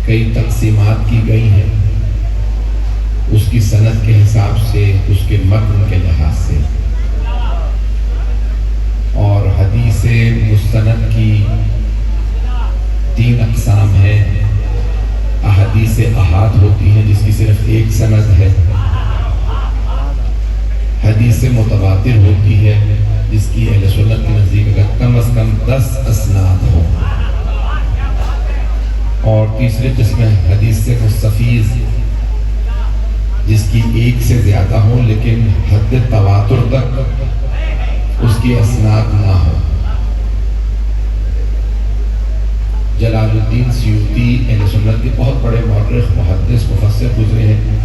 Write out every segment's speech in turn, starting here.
کئی تقسیمات کی گئی ہیں اس کی سند کے حساب سے، اس کے متن کے لحاظ سے، اور حدیث مستند کی 3 اقسام ہیں۔ احادیث احاد ہوتی ہیں جس کی صرف ایک سند ہے، حدیث متواتر ہوتی ہے جس کی اہل سنت کے نزدیک اگر کم از کم 10 اسناد ہو، اور تیسری قسم حدیث مستفیض جس کی ایک سے زیادہ ہو لیکن حد تواتر تک اس کی اسناد نہ ہو۔ جلال الدین سیوطی اہل سنت کے بہت بڑے مورخ، محدث، مفسر گزرے ہیں۔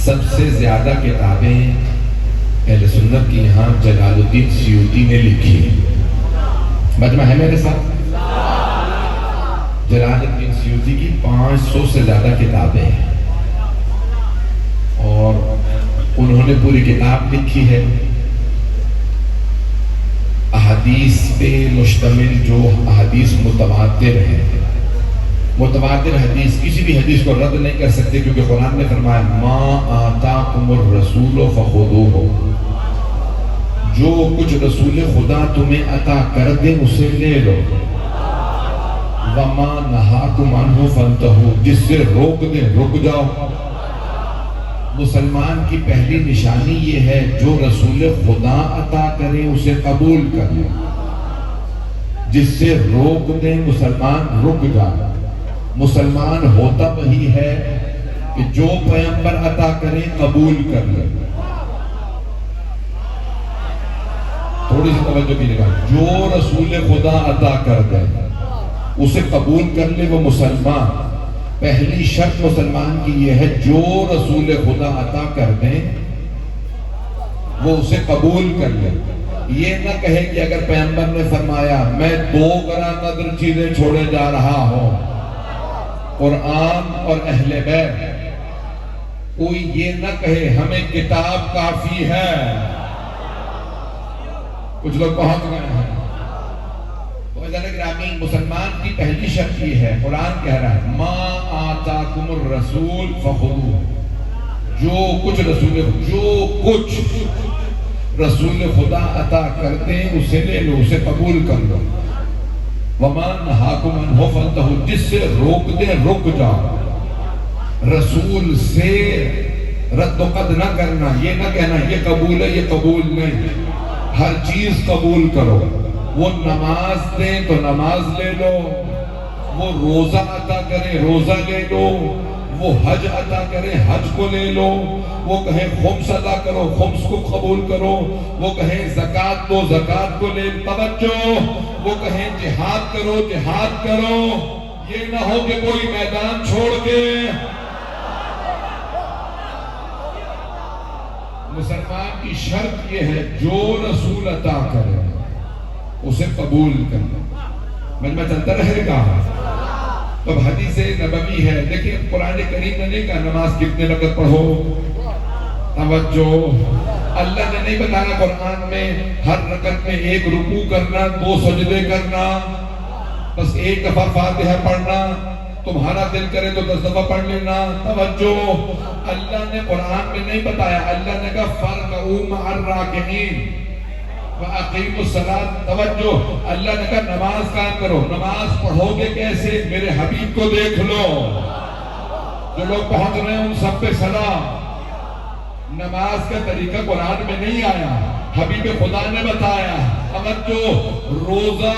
سب سے زیادہ کتابیں اہل سنت کی یہاں جلال الدین سیوطی نے لکھی ہیں۔ مجمع ہے میرے ساتھ؟ جلال الدین سیوطی کی 500 سے زیادہ کتابیں ہیں، اور انہوں نے پوری کتاب لکھی ہے احادیث پہ مشتمل، جو احادیث متواتر ہیں۔ متواتر حدیث، کسی بھی حدیث کو رد نہیں کر سکتے، کیونکہ قرآن نے فرمایا ما آتاکم الرسول فخذوہ، جو کچھ رسول خدا تمہیں عطا کر دیں اسے لے لو، وما نہاکم عنہ فانتہوا، جس سے روک دیں رک جاؤ۔ مسلمان کی پہلی نشانی یہ ہے جو رسول خدا عطا کریں اسے قبول کر لیں، جس سے روک دیں مسلمان رک جائے۔ مسلمان ہوتا وہی ہے کہ جو پیغمبر عطا کریں قبول کر لیں۔ تھوڑی سی توجہ کیجیے گا، جو رسول خدا عطا کر دیں اسے قبول کر لے وہ مسلمان۔ پہلی شرط مسلمان کی یہ ہے جو رسول خدا عطا کر دیں وہ اسے قبول کر لے۔ یہ نہ کہے کہ اگر پیغمبر نے فرمایا میں 2 گرہ نادر چیزیں چھوڑے جا رہا ہوں، قرآن اور اہل بیت، کوئی یہ نہ کہے ہمیں کتاب کافی ہے۔ کچھ لوگ پہنچ گئے ہیں۔ مسلمان کی پہلی شرط یہ ہے، قرآن کہہ رہا ہے ما آتاکم الرسول فخذوہ، جو کچھ رسول خدا عطا کر دیں اسے لے لو، اسے قبول کر لو۔ وما نہاکم عنہ فانتہوا، جس سے روک دیں رک جاؤ۔ رسول سے رد و قد نہ کرنا، یہ نہ کہنا یہ قبول ہے یہ قبول نہیں، ہر چیز قبول کرو۔ وہ نماز دیں تو نماز لے لو، وہ روزہ عطا کرے روزہ لے لو، وہ حج عطا کرے حج کو لے لو، وہ کہیں خمس عطا کرو خمس کو قبول کرو، وہ کہیں زکوٰۃ دو زکوٰۃ کو لے توجہ، وہ کہیں جہاد کرو جہاد کرو۔ یہ نہ ہو کہ کوئی میدان چھوڑ کے مسلمان کی شرط یہ ہے جو رسول عطا کرے اسے قبول کرنا۔ مجمع چلتا رہے گا۔ تو حدیث نبوی ہے، لیکن قرآن کریم نے نہیں کہا نماز کتنے رکعت پڑھو۔ توجہ، اللہ نے نہیں بتایا قرآن میں ہر رکعت میں 1 رکوع کرنا 2 سجدے کرنا، بس 1 دفعہ فاتحہ پڑھنا، تمہارا دل کرے تو 10 دفعہ پڑھ لینا۔ توجہ، اللہ نے قرآن میں نہیں بتایا، اللہ نے کہا فَارْكَعُوا مَعَ الرَّاكِعِينَ وَأَقِيمُوا الصَّلَاةَ۔ توجہ، اللہ نے کہا نماز قائم کرو۔ نماز پڑھو گے کیسے؟ میرے حبیب کو دیکھ لو۔ جو لوگ پہنچ رہے ہیں ان سب پہ سلام۔ نماز کا طریقہ قرآن میں نہیں آیا، حبیب خدا نے بتایا۔ توجہ، روزہ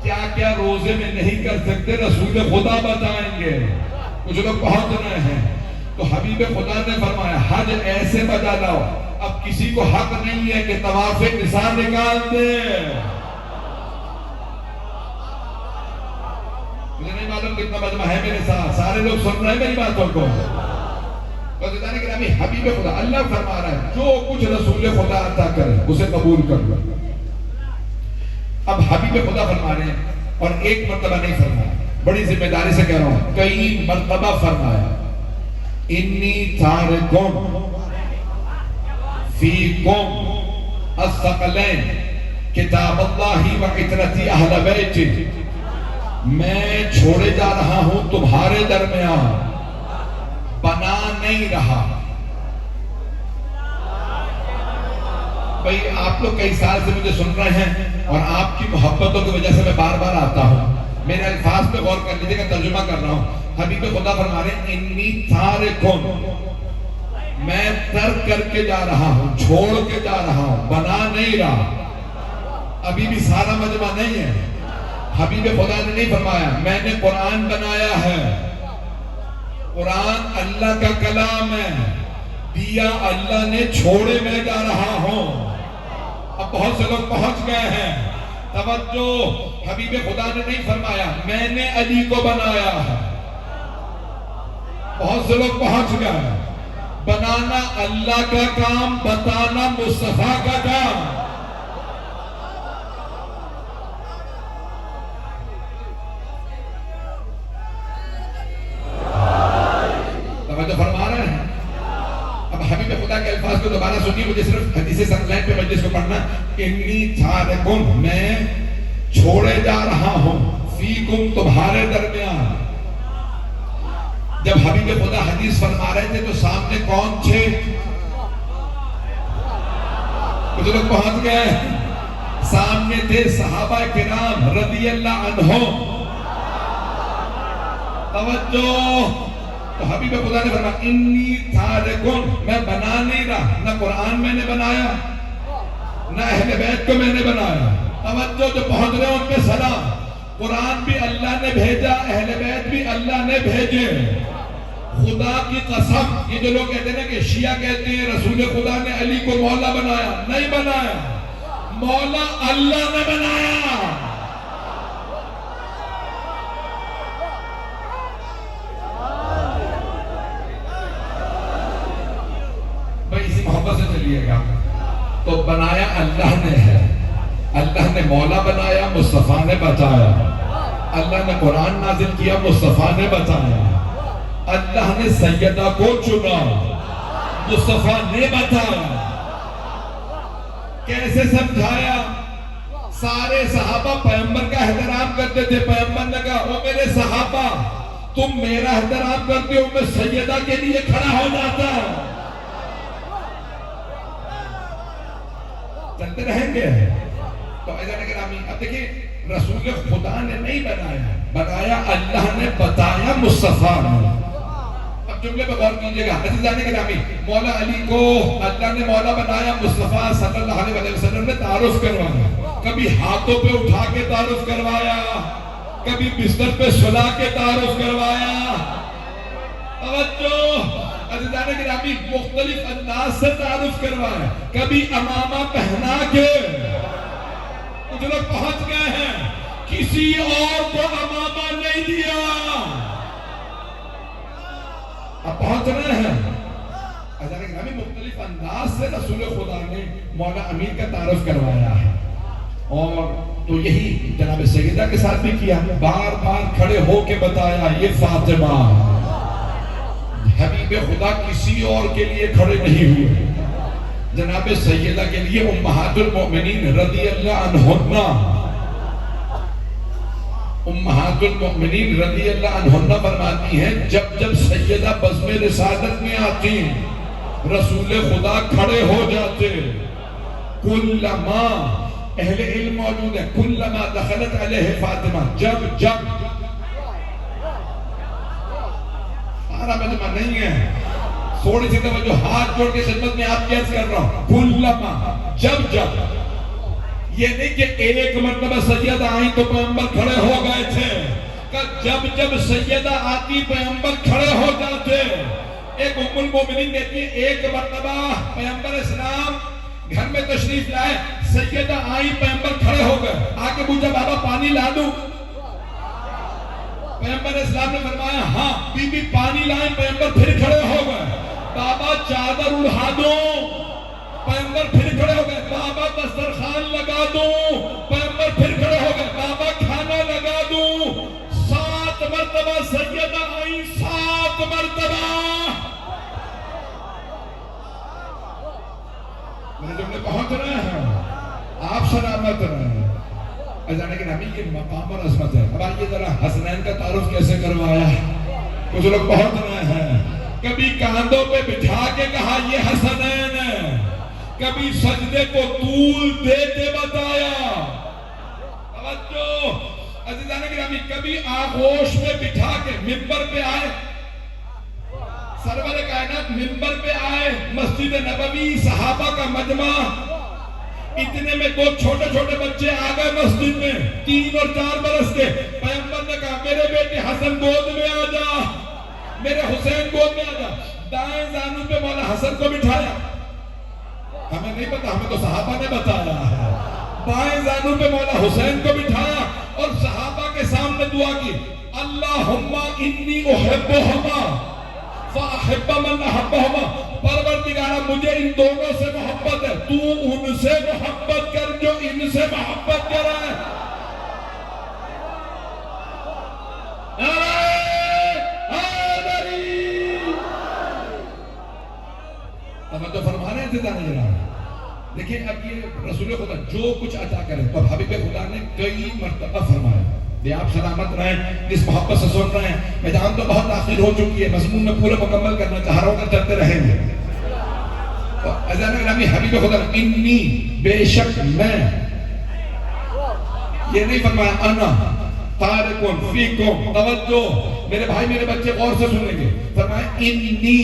کیا کیا روزے میں نہیں کر سکتے رسول خدا بتائیں گے۔ کچھ لوگ پہنچ رہے ہیں تو حبیب خدا نے فرمایا حج ایسے بجا لاؤ، اب کسی کو حق نہیں ہے کہ طواف نساء نکال دے۔ مجھے نہیں معلوم کتنا مجمع ہے میرے ساتھ، سارے لوگ سن رہے ہیں میری باتوں کو؟ حبیب خدا اللہ فرما رہا ہے جو کچھ رسول خدا عطا کرے اسے قبول کر لو۔ اب حبیب خدا فرما رہے ہیں، اور ایک مرتبہ نہیں فرمایا، بڑی ذمہ داری سے کہہ رہا ہوں، کئی مرتبہ فرمایا انی تارکم فیکم الثقلین کتاب اللہ و عطرتی اہل بیت۔ میں چھوڑے جا رہا ہوں تمہارے درمیان، بنا نہیں رہا۔ بھئی آپ لوگ کئی سال سے مجھے سن رہے ہیں اور آپ کی محبتوں کی وجہ سے میں بار بار آتا ہوں، میرے الفاظ پہ غور کر لیجیے گا، ترجمہ کر رہا ہوں۔ حبیب خدا فرما رہے ہیں انی تارکن، میں ترک کر کے جا رہا ہوں، چھوڑ کے جا رہا ہوں، بنا نہیں رہا۔ ابھی بھی سارا مجمع نہیں ہے۔ حبیب خدا نے نہیں فرمایا میں نے قرآن بنایا ہے، قرآن اللہ کا کلام ہے، دیا اللہ نے، چھوڑے میں جا رہا ہوں۔ اب بہت سے لوگ پہنچ گئے ہیں، توجہ، حبیب خدا نے نہیں فرمایا میں نے علی کو بنایا ہے۔ بہت سے لوگ پہنچ گئے ہیں، بنانا اللہ کا کام، بتانا مصطفیٰ کا کام۔ توجہ فرما رہے ہیں؟ اب حبیب خدا کے الفاظ کو دوبارہ سنیے، مجھے صرف حدیث سنکلین پہ مجلس کو پڑھنا۔ انی تارکن، میں چھوڑے جا رہا ہوں، فیکم، تمہارے درمیان۔ جب حبیب خدا حدیث فرما رہے تھے تو سامنے کون تھے؟ کچھ لوگ پہنچ گئے، سامنے تھے صحابہ کرام رضی اللہ عنہم۔ توجہ، تو حبیب خدا نے فرمایا انی تارکن، میں بنا نہیں رہا، نہ قرآن میں نے بنایا نہ اہل بیت کو میں نے بنایا۔ توجہ، جو پہنچ رہے ہیں ان پہ سلام۔ قرآن بھی اللہ نے بھیجا، اہل بیت بھی اللہ نے بھیجے۔ خدا کی قسم، یہ جو لوگ کہتے ہیں کہ شیعہ کہتے ہیں رسول خدا نے علی کو مولا بنایا، نہیں بنایا، مولا اللہ نے بنایا۔ بھائی اسی محبت سے چلیے گا، تو بنایا اللہ نے ہے، اللہ نے مولا بنایا، مصطفیٰ نے بتایا، اللہ نے قرآن نازل کیا، مصطفیٰ نے بتایا، اللہ نے سیدہ کو چنا، مصطفیٰ نے بتایا، کیسے سمجھایا۔ سارے صحابہ پیغمبر کا احترام کرتے تھے، پیغمبر نے کہا او میرے صحابہ تم میرا احترام کرتے ہو، میں سیدہ کے لیے کھڑا ہو جاتا۔ چلتے رہیں گے تو ایسا گرامی، اب دیکھیں رسول خدا نے نہیں بنایا، بنایا اللہ نے، بتایا مصطفیٰ نے۔ اب جملے پر غور کیجئے گا، عزیزان گرامی، مولا علی کو اللہ نے مولا بنایا، مصطفیٰ صلی اللہ علیہ وسلم نے تعارف کروایا، کبھی ہاتھوں پہ اٹھا کے تعارف کروایا، کبھی بستر پہ سلا کے تعارف کروایا۔ توجہ، عزیزان گرامی، مختلف انداز سے تعارف کروایا، کبھی امامہ پہنا کے۔ کچھ لوگ پہنچ گئے ہیں، کسی اور کو امامہ نہیں دیا۔ اب پہنچ رہے ہیں، عزیزان گرامی، مختلف انداز سے رسول خدا نے مولا امیر کا تعارف کروایا ہے، اور تو یہی جناب سیدہ کے ساتھ بھی کیا، بار بار کھڑے ہو کے بتایا یہ فاطمہ۔ حبیب خدا کسی اور کے لیے کھڑے نہیں ہوئے، جناب سیدہ کے لیے امہات المؤمنین رضی اللہ عنہن، امہات المؤمنین رضی اللہ عنہن فرماتی ہیں جب جب سیدہ بزم رسالت میں آتی رسول خدا کھڑے ہو جاتے، کلما، اہل علم موجود ہے، کلما دخلت علیہ فاطمہ، جب جب، سارا مجمع نہیں ہے، تھوڑی سی توجہ، ہاتھ جوڑ کے خدمت میں آپ کی عرض کر رہا ہوں، کلما، جب جب، یہ نہیں کہ ایک مرتبہ سیدہ آئی تو پیغمبر کھڑے ہو گئے تھے، کہ جب جب سیدہ آتی پیغمبر کھڑے ہو جاتے۔ ایک ام المومنین کہتی ہے ایک مرتبہ پیغمبر اسلام گھر میں تشریف لائے، سیدہ آئی پیغمبر کھڑے ہو گئے، آکے پوچھا بابا پانی لا دوں؟ پیغمبر اسلام نے فرمایا ہاں، بی بی پانی لائیں، پیغمبر پھر کھڑے ہو گئے، بابا چادر اڑھا دوں؟ پیغمبر پھر کھڑے ہو گئے، بابا دسترخوان لگا دوں؟ پیغمبر پھر کھڑے ہو گئے، بابا کھانا لگا دوں؟ 7 مرتبہ سیدہ آئی، 7 مرتبہ۔ میرے جملے پہنچ رہے ہیں، آپ سلامت رہے ہیں۔ جانے کہ نبی یہ مقام اور عظمت ہے. اب آئیے ذرا حسنین کا تعارف کیسے کروایا. کچھ لوگ بہت رہے ہیں. کبھی کاندھوں پہ بٹھا کے کہا یہ حسنین ہے, کبھی سجدے کو طول دے کے بتایا. توجہ عزیزان گرامی, کبھی آغوش میں بٹھا کے منبر پہ آئے, سرور کائنات منبر پہ آئے, مسجد نبوی صحابہ کا مجمع, اتنے میں دو چھوٹے چھوٹے بچے آ گئے مسجد میں 3 اور 4 برس کے. پیغمبر نے کہا میرے بیٹے حسن گود میں آ جا, میرے حسین گود میں آ جا. دائیں زانو پہ مولا حسن کو بٹھایا, ہمیں نہیں پتا, ہمیں تو صحابہ نے بتایا ہے. بائیں زانو پہ مولا حسین کو بٹھایا اور صحابہ کے سامنے دعا کی, اللہم انی احبہما فاحب من احبہما. پروردگارہ مجھے ان دونوں سے محبت ہے, تو ان سے محبت کر جو ان سے محبت کرائے. توجہ فرما رہے ہیں زندہ نہیں. دیکھیں اب یہ رسول خدا جو کچھ عطا کرے تو حبیب خدا نے کئی مرتبہ فرمایا. یہ آپ سلامت رہیں, اس محبت سے سن رہے ہیں. میں جانتا ہوں بہت تاخیر ہو چکی ہے, مضمون میں پورا مکمل کرنا چاہ رہا ہوں, کہ چلتے رہیں گے. عزیزان گرامی, حبیب خدا نے انی بے شک میں, یہ نہیں فرمایا انا تارکن فیکم. توجہ میرے بھائی میرے بچے غور سے سنیں گے. فرمایا انی,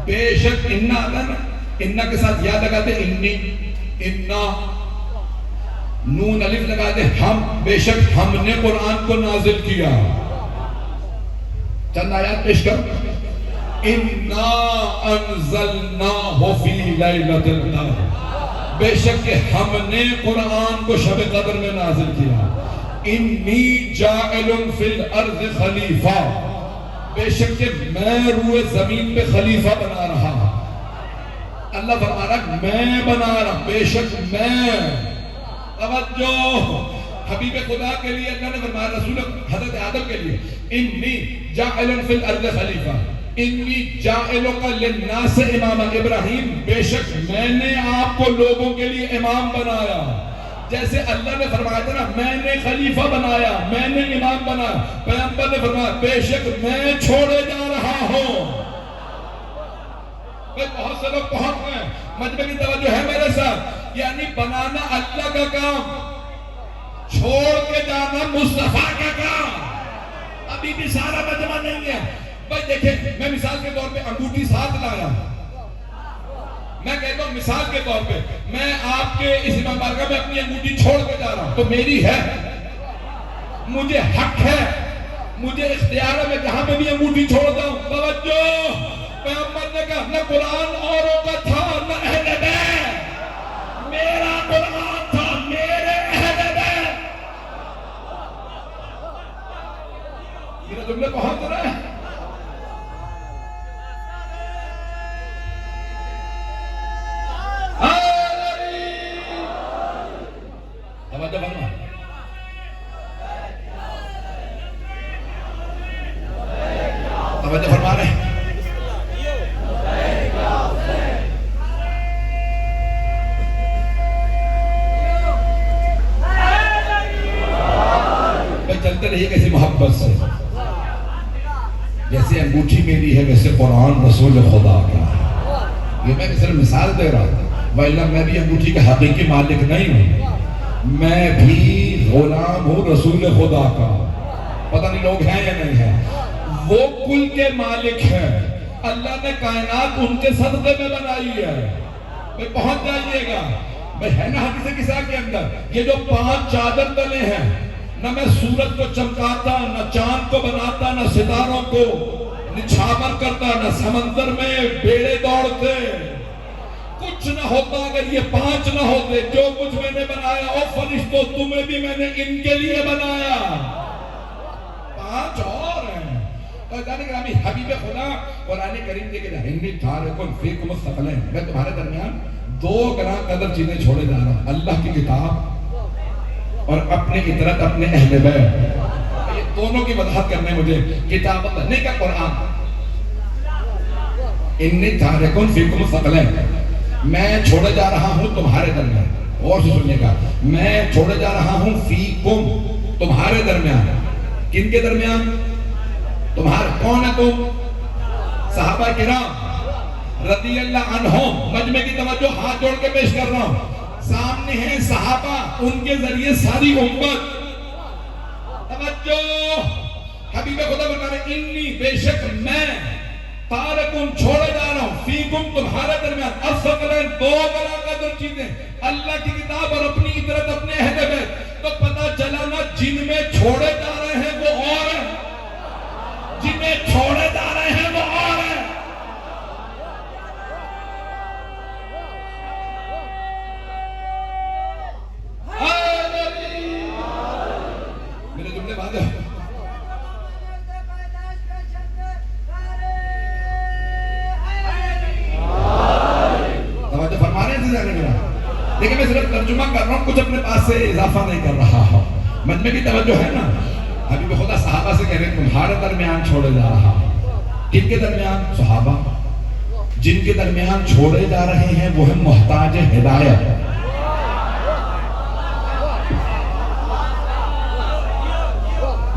بے شک. انہ آتا نا, انہ کے ساتھ یا لگا دے انی, انہ نون الف لگا دے ہم. بے شک ہم نے قرآن کو نازل کیا. چند آیات پیش کر. انا انزلناہ فی لیلۃ القدر, بے شک کہ ہم نے قرآن کو شب قدر میں نازل کیا. انی جاعل فی الارض خلیفہ, بے شک کہ میں روئے زمین پہ خلیفہ بنا رہا. اللہ فرما رہا میں بنا رہا, بے شک میں. توجہ حبیب خدا کے لیے اللہ نے فرمایا, رسول حضرت آدم کے لیے انی جاعل فی الارض خلیفہ, انی جاعلک للناس امام. ابراہیم بے شک میں نے آپ کو لوگوں کے لیے امام بنایا. جیسے اللہ نے فرمایا تھا نا میں نے خلیفہ بنایا, میں نے امام بنایا. پیغمبر نے فرمایا بے شک میں چھوڑے جا رہا ہوں. بہت سے لوگ پہنچ گئے, مجمع کی توجہ ہے میرے ساتھ. یعنی بنانا اللہ کا کام, چھوڑ کے جانا مصطفیٰ کا کام. ابھی بھی سارا مجمع نہیں ہے. بھائی دیکھیں, میں مثال کے طور پہ انگوٹھی ساتھ لایا. میں کہتا ہوں مثال کے طور پہ میں آپ کے اس امام بارگاہ میں اپنی انگوٹھی چھوڑ کے جا رہا ہوں, تو میری ہے, مجھے حق ہے, مجھے اختیار ہے, میں جہاں پہ بھی انگوٹھی چھوڑتا ہوں. توجہ, پیغمبر نے کہا نہ قرآن اوروں کا تھا نہ اہل بیت, میرا قرآن تھا, میرے اہل بیت. میرے جملے پہنچ رہے ہیں. توجہ فرما رہے ہیں. چلتے رہیے کیسی محبت سے. جیسے انگوٹھی میری ہے ویسے قرآن رسول خدا کا ہے. یہ میں صرف مثال دے رہا ہوں, وَإِلَّا میں بھی انگوٹھی کا حقیقی مالک نہیں ہوں, میں بھی غلام ہوں رسول خدا کا. پتہ نہیں لوگ ہیں یا نہیں ہیں. وہ کل کے مالک ہیں, اللہ نے کائنات ان کے صدقے میں بنائی ہے. بھئی پہنچ جائیے گا. بھئی ہے نا حدیث کسا کے اندر, یہ جو 5 چادر تلے ہیں, نہ میں سورج کو چمکاتا, نہ چاند کو بناتا, نہ ستاروں کو نچھاور کرتا, نہ سمندر میں بیڑے دوڑتے, کچھ نہ ہوتا اگر یہ 5 نہ ہوتے. جو کچھ میں نے بنایا او فرشتوں تمہیں بھی میں نے ان کے لیے بنایا. 5 اور ہیں. اور جانے گرامی حبیب خدا قرآن کریم کے کہا انی تارکن فیکم الثقلین, میں تمہارے درمیان 2 گراں قدر چیزیں چھوڑے جا رہا ہوں, اللہ کی کتاب اور اپنے اطرت اپنے اہل بیت. یہ دونوں کی وضاحت کرنے مجھے کتاب اللہ نہیں کہ قرآن. انی تارکن فیکم الثقلین, میں چھوڑے جا رہا ہوں تمہارے درمیان اور سے سنیے گا، میں چھوڑے جا رہا ہوں فیکم، تمہارے درمیان. کن کے درمیان؟ تمہارے. کون ہے تم؟ صحابہ کرام رضی اللہ عنہم. مجمع کی توجہ، ہاتھ جوڑ کے پیش کر رہا ہوں. سامنے ہیں صحابہ، ان کے ذریعے ساری امت. توجہ، حبیب خدا بتا رہے انی، بے شک میں، تارکم، چھوڑے جا رہا ہوں، فیکم، تمہارے درمیان، الثقلین، دو بلا قدر چیزیں، اللہ کی کتاب اور اپنی عطرت، اپنے اہل بیت. تو پتہ چلا نا، جن میں چھوڑے جا رہے ہیں وہ اور ہیں، جنہیں چھوڑے جا رہے ہیں وہ اور ہیں. میرے جملے واضح ہیں. لیکن میں صرف ترجمہ کر رہا ہوں، کچھ اپنے پاس سے اضافہ نہیں کر رہا ہوں. مجمع کی توجہ ہے نا. حبیب خدا صحابہ سے کہہ رہے ہیں تمہارے درمیان چھوڑے جا رہا ہوں. کن کے درمیان؟ صحابہ. جن کے درمیان چھوڑے جا رہے ہیں وہ ہے محتاج ہدایت.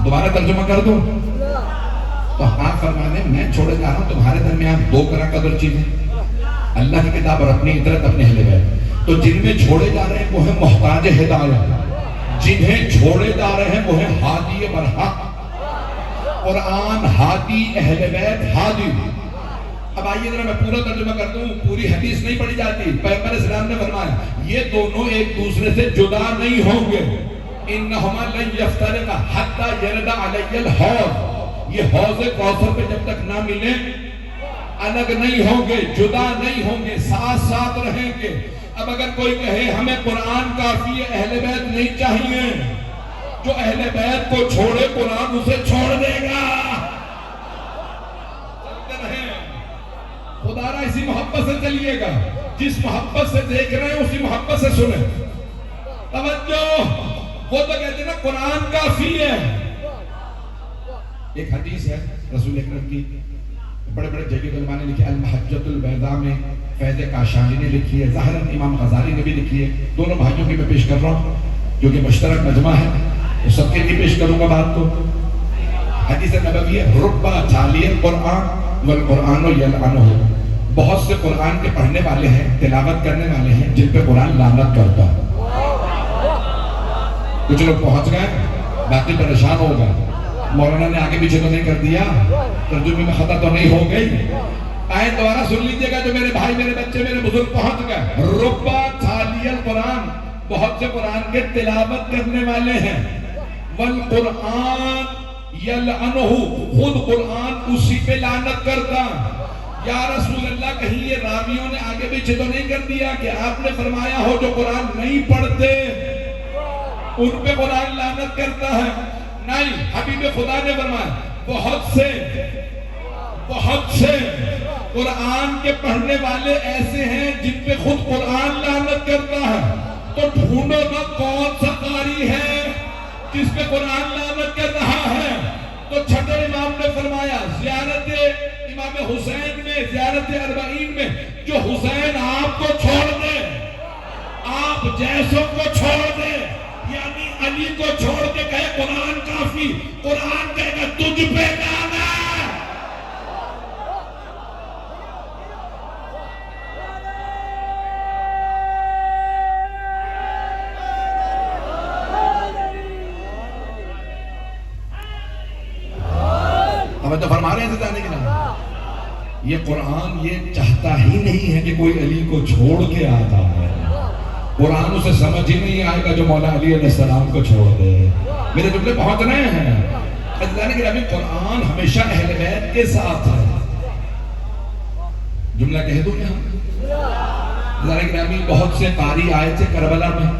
دوبارہ ترجمہ کر دوں تو آپ فرمانے میں چھوڑے جا رہا ہوں تمہارے درمیان دو بلا قدر چیزیں، اللہ کی کتاب اور اپنی عطرت، اپنے اہل بیت. تو جن میں چھوڑے جا رہے ہیں وہ ہے محتاج ہدایت، جنہیں چھوڑے جا رہے ہیں وہ ہے ہادی برحق. قرآن ہادی، اہل بیت ہادی. اب آئیے ذرا میں پورا ترجمہ کر دوں، پوری حدیث نہیں پڑھی جاتی. پیغمبر اسلام نے فرمایا یہ دونوں ایک دوسرے سے جدا نہیں ہوں گے. انہما لن یفترقا حتی یرد علی الحوض. یہ حوض کوثر پہ جب تک نہ ملے الگ نہیں ہوں گے، جدا نہیں ہوں گے، ساتھ ساتھ رہیں گے. اب اگر کوئی کہے ہمیں قرآن کافی ہے، اہل بیت نہیں چاہیے، جو اہل بیت کو چھوڑے قرآن اسے چھوڑ دے گا. چلتے رہیں، خدا را اسی محبت سے چلیے گا، جس محبت سے دیکھ رہے ہیں اسی محبت سے سنیں. توجہ، وہ تو کہتے ہیں نا قرآن کافی ہے. ایک حدیث ہے رسول اکرم کی، بڑے بڑے جگہ علماء نے لکھی. المحجۃ البیضاء میں فیض کاشانی نے لکھی ہے، ظاہراً امام غزالی نے بھی لکھی ہے. دونوں بھائیوں کی میں پیش کر رہا ہوں کیونکہ مشترک مجمع ہے، تو سب کے لیے پیش کروں گا بات. کو حدیث نبوی ہے، ربا تالی القرآن والقرآن یلعنہ. بہت سے قرآن کے پڑھنے والے ہیں، تلاوت کرنے والے ہیں، جن پہ قرآن لعنت کرتا ہے. کچھ لوگ پہنچ گئے، باقی پریشان ہو گئے. مولانا نے آگے پیچھے تو نہیں کر دیا، ترجمے میں خطا تو نہیں ہو گئی. آیت دوبارہ سن لیجئے گا جو میرے بھائی، میرے بچے، میرے بزرگ پہنچ گئے. ربا تالی القرآن، بہت سے قرآن کے تلاوت کرنے والے ہیں. والقرآن یلعنہ، خود قرآن اسی پہ لعنت کرتا. یا رسول اللہ، کہیں یہ راویوں نے آگے پیچھے تو نہیں کر دیا کہ آپ نے فرمایا ہو جو قرآن نہیں پڑھتے ان پہ قرآن لعنت کرتا ہے؟ نہیں، حبیب خدا نے فرمایا بہت سے قرآن کے پڑھنے والے ایسے ہیں جن پہ خود قرآن لعنت کرتا ہے. تو ڈھونڈو نا کون سا قاری ہے جس پہ قرآن لعنت کر رہا ہے. تو چھٹے امام نے فرمایا زیارت امام حسین میں، زیارت اربعین میں، جو حسین آپ کو چھوڑ دے، آپ جیسوں کو چھوڑ دے، یعنی علی کو چھوڑ کے کہے قرآن کافی، قرآن کہے گا تجھ پہ لعنت. تو فرما رہے ہیں جانے کے نام، یہ قرآن یہ چاہتا ہی نہیں ہے کہ کوئی علی کو چھوڑ کے آتا ہے. قرآن اسے سمجھ ہی نہیں آئے گا جو مولا علی علیہ السلام کو چھوڑ دے. میرے جملے پہنچ رہے ہیں. جانے کے نام قرآن ہمیشہ اہل بیت کے ساتھ ہے. جملہ کہہ دوں کیا؟ جانے کے نام بہت سے قاری آئے تھے کربلا میں،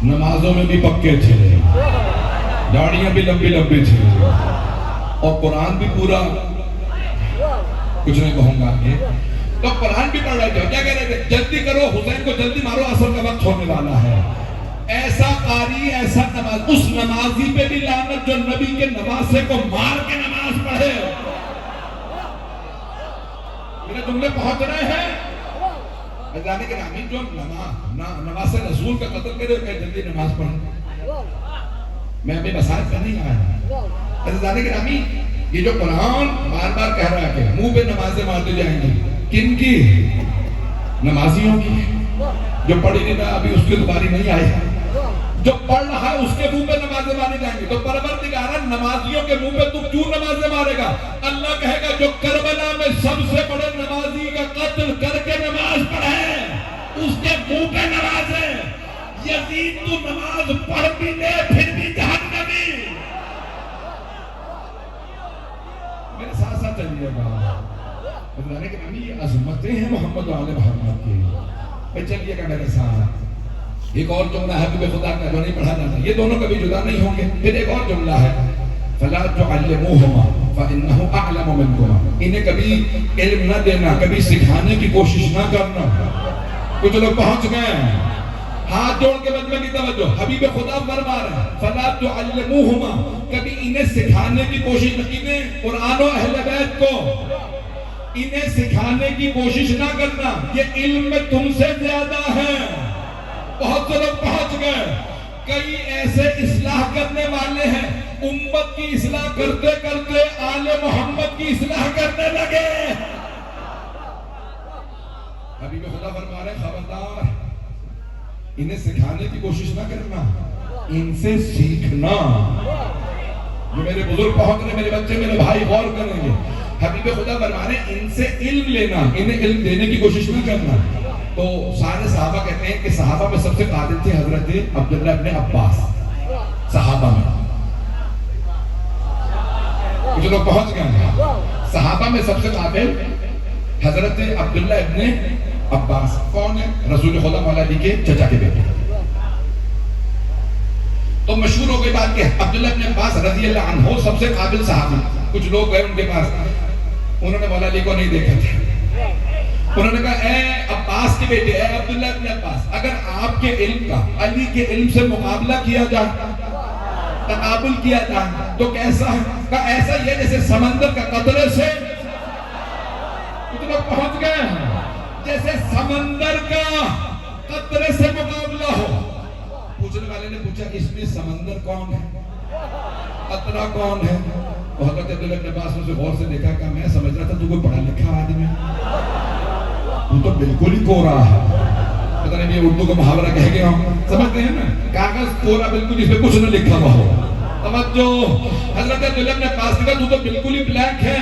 نمازوں میں بھی پکے تھے، داڑیاں بھی لمبی لمبی تھی، اور قرآن بھی پورا، کچھ نہیں کہوں گا یہ. تو قرآن بھی پڑھ رہے تھے، کیا کہہ رہے تھے؟ جلدی کرو، حسین کو جلدی مارو، عصر کا وقت ہونے والا ہے. ایسا قاری، ایسا نماز، اس نمازی پہ بھی لعنت جو نبی کے نواسے کو مار کے نماز پڑھے. میرے جملے پہنچ رہے ہیں. اللہ کے نامی جو نماز رسول کا قتل کرے کہ جلدی نماز پڑھیں. میں ابھی مساج پر نہیں آیا. اللہ کے نامی یہ جو قرآن بار بار کہہ رہا ہے کہ منہ پہ نمازیں مارتے جائیں گے, کن کی؟ نمازیوں کی. جو پڑھی نہیں رہا ابھی اس کی دوباری نہیں آئی, جو پڑھ رہا ہے اس کے منہ پہ نمازیں ماری جائیں گے. تو پروردگار نمازیوں کے منہ پہ تو کیوں نمازیں مارے گا؟ اللہ کہے گا جو کربلا میں سب سے بڑے نمازی کا قتل کر کے نماز پڑھے اس کے منہ پہ نمازیں. یزید تو نماز پڑھ بھی لے پھر بھی جہنمی. میرے ساتھ ساتھ چلیے گا. بتانے کہ یہ عظمتیں ہیں محمد و آل محمد کی. بھائی چلیے گا میرے ساتھ. ایک اور جملہ ہے حبیب خدا کا جو نہیں پڑھا جاتا, یہ دونوں کبھی جدا نہیں ہوں گے. پھر ایک اور جملہ ہے فَلَا تُعَلِّمُوهُمَا فَإِنَّهُ أَعْلَمُ مِنْكُمَا. انہیں کبھی علم نہ دینا, کبھی سکھانے کی کوشش نہ کرنا. کچھ لوگ پہنچ گئے ہیں. ہاتھ جوڑ کے مجمع کی توجہ, حبیب خدا فرما رہے ہیں فَلَا تُعَلِّمُوهُمَا, کبھی انہیں سکھانے کی کوشش نہ, انہیں قرآن و اہل بیت کو انہیں سکھانے کی کوشش نہ کرنا. یہ علم میں تم سے زیادہ ہے. بہت سے لوگ پہنچ گئے. کئی ایسے اصلاح کرنے والے ہیں امت کی اصلاح کرتے کرتے آل محمد کی اصلاح کرنے لگے. حبیب خدا فرما رہے خبردار, انہیں سکھانے کی کوشش نہ کرنا, ان سے سیکھنا. جو میرے بزرگ پہنچ رہے, میرے بچے, میرے بھائی غور کریں گے. حبیب خدا فرما رہے ان سے علم لینا, انہیں علم دینے کی کوشش نہ کرنا. تو سارے صحابہ کہتے ہیں کہ صحابہ میں سب سے قابل تھے حضرت عبداللہ ابن عباس. صحابہ میں کچھ لوگ پہنچ گئے ہیں. صحابہ میں سب سے قابل حضرت عبداللہ ابن عباس. کون ہے؟ رسول خدا مولا علی کے چچا کے بیٹے. تو مشہور ہو گئی بات کہ عبداللہ ابن عباس رضی اللہ عنہ سب سے قابل صحابی. کچھ لوگ گئے ان کے پاس, انہوں نے مولا علی کو نہیں دیکھا تھا. انہوں نے کہا اے عباس کے بیٹے, اے عبداللہ ابن عباس, اگر آپ کے علم کا علی کے علم سے مقابلہ کیا جائے, تقابل کیا جائے تو کیسا ہے؟ کہا ایسا یہ جیسے سمندر کا قطرے سے. کچھ لوگ پہنچ گئے ہیں, جیسے سمندر کا قطرے سے مقابلہ ہو. پوچھنے والے نے پوچھا اس میں سمندر کون ہے, قطرہ کون ہے؟ تو حضرت عبداللہ ابن عباس نے غور سے دیکھا کہ میں سمجھ رہا تھا تو کوئی پڑھا لکھا آدمی, تو تو بالکل ہی کورا ہے. پتہ نہیں یہ اردو کا محاورہ کہہ گیا ہوں, سمجھتے ہیں نا, کاغذ کورا بالکل, اس پہ کچھ نہ لکھا ہوا ہو. توجہ, حضرت عبداللہ ابن عباس نے کہا تو تو بالکل ہی بلیک ہے,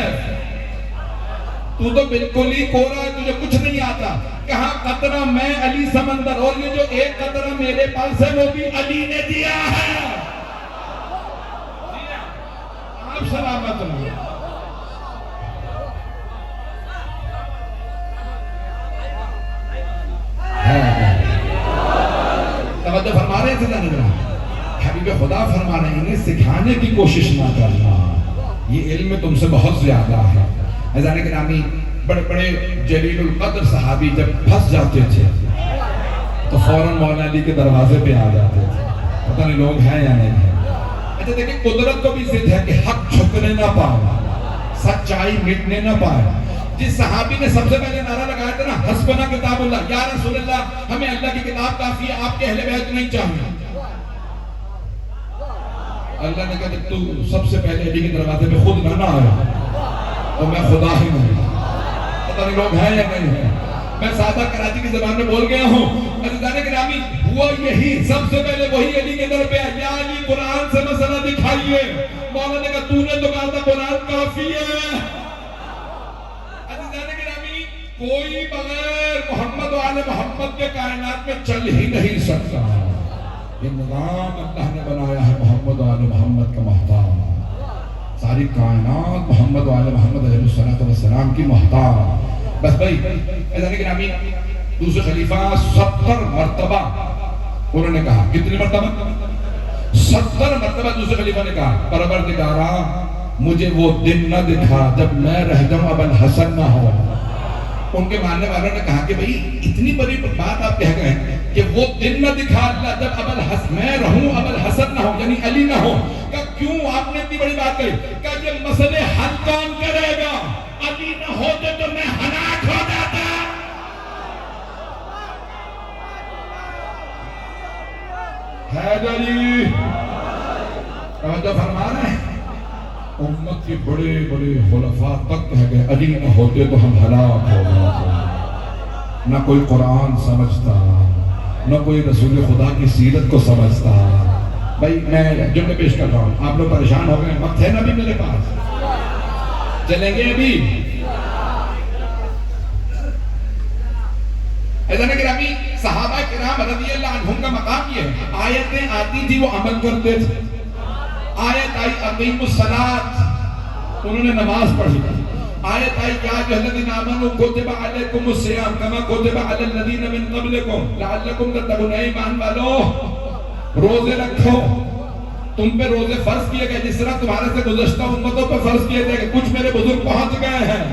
تو تو بالکل ہی کورا ہے, تجھے کچھ نہیں آتا. کہاں قطرہ میں, علی سمندر, اور یہ جو ایک قطرہ میرے پاس ہے وہ بھی علی نے دیا ہے. آپ سلامت رہو. توجہ فرما رہے تھے. حبیب خدا فرما رہے ہیں انہیں سکھانے کی کوشش نہ کرنا, یہ علم تم سے بہت زیادہ ہے. عزیزان گرامی, بڑے بڑے جلیل القدر صحابی جب پھنس جاتے تھے تو فوراً مولا علی کے دروازے پہ آ جاتے تھے. پتہ نہیں لوگ ہیں یا نہیں ہیں. اچھا دیکھیں, قدرت کو بھی ضد ہے کہ حق چھپنے نہ پائے, سچائی مٹنے نہ پائے. جس صحابی نے سب سے پہلے نعرہ لگایا تھا نا, حسبنا کتاب اللہ, یا رسول اللہ ہمیں اللہ کی کتاب کافی ہے, آپ کے اہل بیت نہیں چاہیے. اللہ نے کہا کہ تو سب سے پہلے علی کے دروازے پہ خود نہ آیا اور میں خدا ہی نہیں. پتہ نہیں لوگ ہیں یا نہیں ہیں. میں سادہ کراچی کی زبان میں بول گیا ہوں. عزیزان گرامی, ہوا یہی, سب سے پہلے وہی علی کے در پہ آیا, یا علی قرآن سے مسئلہ دکھائیے. مولا نے کہا تو نے تو کہا تھا قرآن کافی ہے. عزیزان گرامی, کوئی بغیر محمد و آل محمد کے کائنات میں چل ہی نہیں سکتا. یہ نظام اللہ نے بنایا ہے محمد و آل محمد کا محتاج. ساری کائنات محمد و آل محمد علیہ السلام کی محتاج. بس بھائی عزیزان گرامی, دوسرے خلیفہ 70 مرتبہ انہوں نے کہا, کتنی مرتبہ؟ 70 مرتبہ دوسرے خلیفہ نے کہا پروردگارا مجھے وہ دن نہ دکھا جب میں رہ جاؤں ابو الحسن نہ ہو. ان کے ماننے والوں نے کہا کہ بھئی اتنی بڑی بات آپ کہہ گئے ہیں کہ وہ دن نہ دکھا اللہ جب ابو الحسن, میں رہوں ابو الحسن نہ ہو, یعنی علی نہ ہو. کہ کیوں آپ نے اتنی بڑی بات کہی؟ کہ یہ مسئلے حل کون کرے گا؟ علی نہ ہوتے تو میں ہلاک ہو جاتا. حیدری توجہ فرما رہے ہیں. امت کے بڑے بڑے خلفاء تک کہہ گئے علی نہ ہوتے تو ہم ہلاک ہو جاتے. نہ کوئی قرآن سمجھتا، نہ کوئی رسول خدا کی سیرت کو سمجھتا. بھائی میں جملے پیش کر رہا ہوں، آپ لوگ پریشان ہو گئے. وقت ہے نا ابھی میرے پاس؟ چلیں گے ابھی؟ اذن گرامی صحابہ کرام رضی اللہ عنہم کا مقام یہ ہے، آیتیں آتی تھی وہ عمل کرتے تھے. آیت آئی اقیموا الصلاۃ، انہوں نے نماز پڑھی. آیت آئی یا ایھا الذین آمنوا کتب علیکم الصیام کما کتب علی الذین من قبلکم لعلکم تتقون. اے ایمان والو روزے رکھو، تم پہ روزے فرض کیے گئے جس طرح تمہارے سے گزشتہ امتوں پہ فرض کیے گئے. کچھ میرے بزرگ پہنچ گئے ہیں.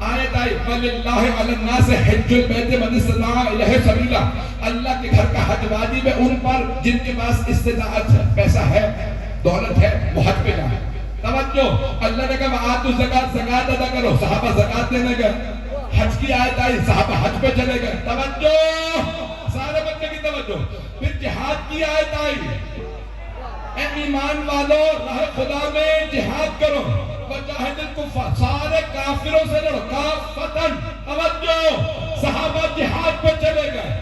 آیت آئی وَلِلَّهِ عَلَى النَّاسِ حِجُّ الْبَيْتِ مَنِ اسْتَطَاعَ إِلَيْهِ سَبِيلًا. اللہ کے گھر کا حج واجب ہے ان پر جن کے پاس استطاعت ہے، پیسہ ہے، دولت ہے، وہ حج پہ جائیں. توجہ، اللہ نے کہا وَآتُوا الزَّکَاةَ، زکات ادا کرو. صحابہ زکات دینے گئے. حج کی آیت آئی، صحابہ حج پہ چلے گئے. توجہ، سارے بچے کی توجہ. پھر جہاد کی آیت آئی، اے ایمان والو راہ خدا میں جہاد کرو. وجاہد الکفار، سارے کافروں سے لڑو. کافتن، توجہ، صحابہ جہاد پہ چلے گئے.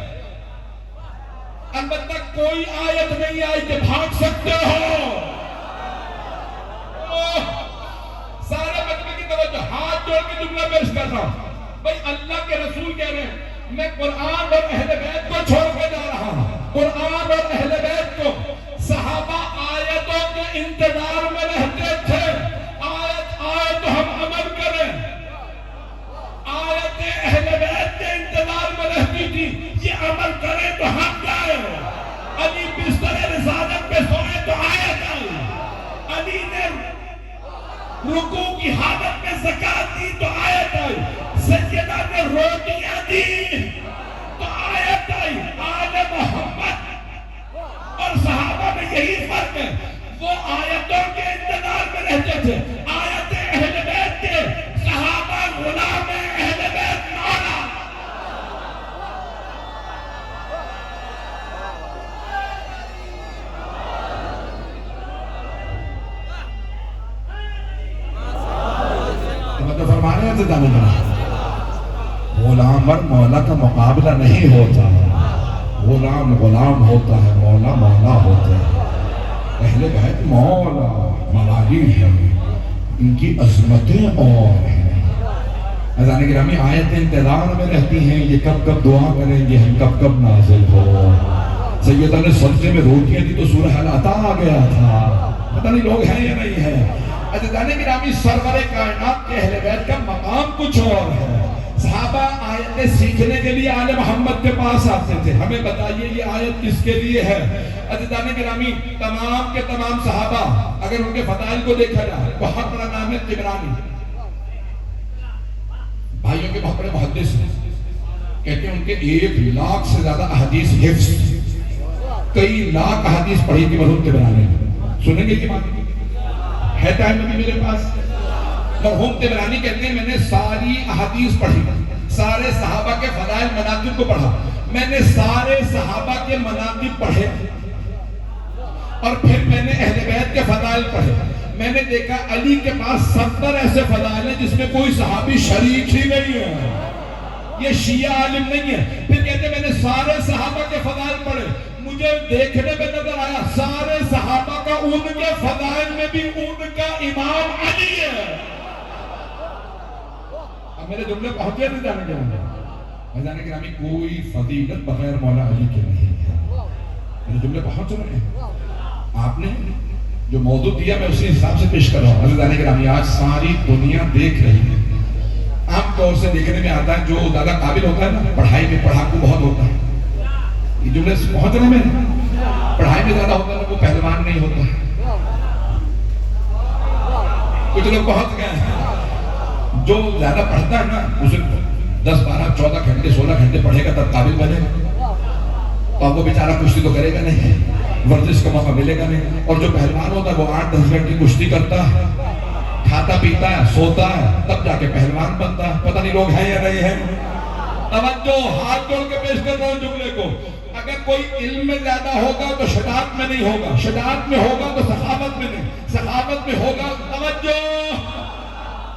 البتہ کوئی آیت نہیں آئی کہ بھاگ سکتے ہو. سارے بچے کی توجہ، ہاتھ جوڑ کے جملہ پیش کر رہا ہوں. بھئی اللہ کے رسول کہہ رہے ہیں میں قرآن اور اہل بیت کو چھوڑ کے جا رہا ہوں. قرآن اور اہل بیت کو. صحابہ آیتوں کے انتظار میں رہتے تھے. آیت آئے تو ہم عمل کریں. آیت اہل بیت کے انتظار میں رہتی تھی، یہ عمل کریں تو ہم جائیں. علی بستر رسالت پہ سوئے تو آیت آئی. علی نے رکوع کی حالت میں زکات دی تو آیت آئی. سیدہ نے روٹیاں دی تو آیت آئی. آل محمد اور صحابہ میں یہی فرق ہے، وہ آیتوں کے انتظار میں رہتے تھے. آیت اہل بیت کے، صحابہ غلام اہل بیت مولا. تو فرمانے ہیں زدانے میں غلام اور مولا کا مقابلہ نہیں ہوتا. غلام غلام ہوتا ہے، مولا مولا ہوتا ہے. اہل بیت مولا موالی ہیں، ان کی عظمتیں اور ہیں. اذان گرامی آیت انتظار میں رہتی ہیں، یہ کب کب دعا کریں گے ہم، کب کب نازل ہو. سیدہ نے سبزے میں روٹیاں دی تو سورہ حلاتا آ گیا تھا. پتہ نہیں لوگ ہیں یا نہیں ہیں. اذان گرامی سرور کائنات کے اہل بیت کا مقام کچھ اور ہے. صحابہ آیتیں سیکھنے کے لیے آل محمد کے پاس آتے تھے. ہمیں بتائیے یہ آیت کس کے لیے ہے. عزیزان گرامی تمام کے تمام صحابہ اگر ان کے فضائل کو دیکھا جائے، بہت بڑا نام ہے طبرانی، بھائیوں کے بہت بڑے محدث ہیں. کہتے ہیں ان کے 1,00,000 سے زیادہ احادیث حفظ، کئی لاکھ احادیث پڑھی تھی مرحوم طبرانی. سنیں گے یہ بات؟ ہے ٹائم ابھی میرے پاس؟ مرحوم طبرانی کہتے ہیں میں نے ساری احادیث پڑھی، سارے صحابہ کے فضائل مناقب کو پڑھا. میں نے سارے صحابہ کے مناقب پڑھے اور پھر میں نے اہل بیت کے فضائل پڑھے. میں نے دیکھا علی کے پاس 70 ایسے فضائل ہیں جس میں کوئی صحابی شریک ہی نہیں ہے. یہ شیعہ عالم نہیں ہے. پھر کہتے ہیں میں نے سارے صحابہ کے فضائل پڑھے. مجھے دیکھنے میں نظر آیا سارے صحابہ کا ان کے فضائل میں بھی ان کا امام علی ہے. اب میرے جملے پہنچے نہیں جانے کے اندر. میدان گرامی کوئی فضیلت بغیر مولا علی کے نہیں ہے. میرے جملے پہنچ رہے ہیں. آپ نے جو موضوع دیا میں اسی حساب سے پیش کر رہا ہوں. میدان گرامی آج ساری دنیا دیکھ رہی ہے. عام طور سے دیکھنے میں آتا ہے جو زیادہ قابل ہوتا ہے نا پڑھائی میں پڑھاکو بہت ہوتا ہے. یہ جملے پہنچ رہے ہیں. پڑھائی میں زیادہ ہوتا ہے وہ پہلوان نہیں ہوتا ہے. کچھ لوگ پہنچ گئے ہیں جو زیادہ پڑھتا ہے نا اسے 10 12 14 گھنٹے 16 گھنٹے پڑھے گا تب قابل بنے گا. تو اب وہ بیچارہ کشتی تو کرے گا نہیں, ورزش کا موقع ملے گا نہیں. اور جو پہلوان ہوتا ہے وہ 8-10 گھنٹے کشتی کرتا ہے, کھاتا پیتا ہے, سوتا ہے, تب جا کے پہلوان بنتا ہے. پتہ نہیں لوگ ہیں یا نہیں ہیں. توجہ, ہاتھ جوڑ کے پیش کر رہا ہوں جملے کو. اگر کوئی علم میں زیادہ ہوگا تو شجاعت میں نہیں ہوگا، شجاعت میں ہوگا تو سخاوت میں نہیں، سخاوت میں ہوگا توجہ،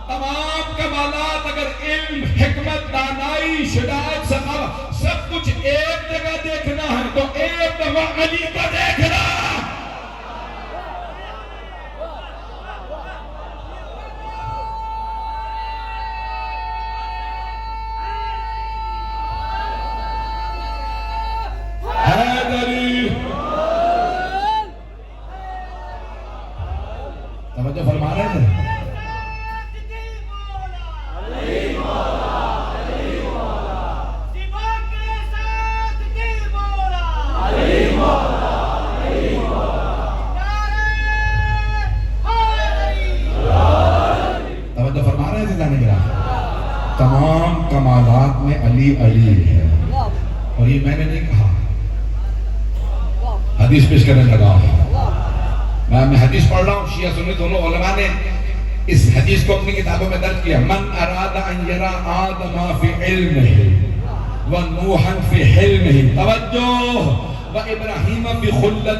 تمام کمالات اگر علم، حکمت، دانائی، شجاعت، سخاوت سب کچھ ایک جگہ دیکھنا ہے تو ایک دفعہ علی کو دیکھنا۔ توجہ فرما رہے تھے؟ توجہ فرما رہے تھے جانے گرا؟ تمام کمالات میں علی علی ہے، اور یہ میں نے نہیں کہا، حدیث پیش کرنے لگا۔ میں حدیث پڑھ رہا ہوں، شیعہ سنی دونوں علماء نے اس حدیث کو اپنی کتابوں میں درج کیا۔ من اراد ان یرا آدم فی علمہ و نوحا فی حلمہ، توجہ، و ابراہیم فی خلتہ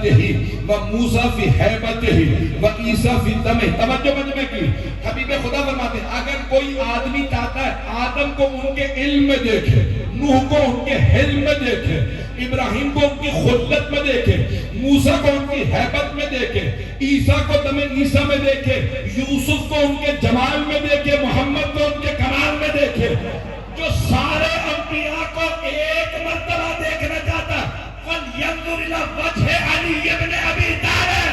و موسیٰ فی حیبتہ و عیسیٰ فی دمہ، توجہ مجمع کی۔ حبیب خدا فرماتے ہیں اگر کوئی آدمی چاہتا ہے آدم کو ان کے علم میں دیکھے، نوح کو ان کے حلم میں دیکھے، ابراہیم کو ان کی خلت میں دیکھے، موسیٰ کو ان کی حیبت میں دیکھے، عیسیٰ کو دم عیسیٰ میں دیکھے، یوسف کو ان کے جمال میں دیکھے، محمد کو ان کے کمال میں دیکھے، جو سارے انبیاء کو ایک مرتبہ دیکھنا چاہتا ہے فَلْيَنْظُرْ إِلَىٰ وَجْهِ عَلِيِّ بْنِ أَبِي طَالِبٍ۔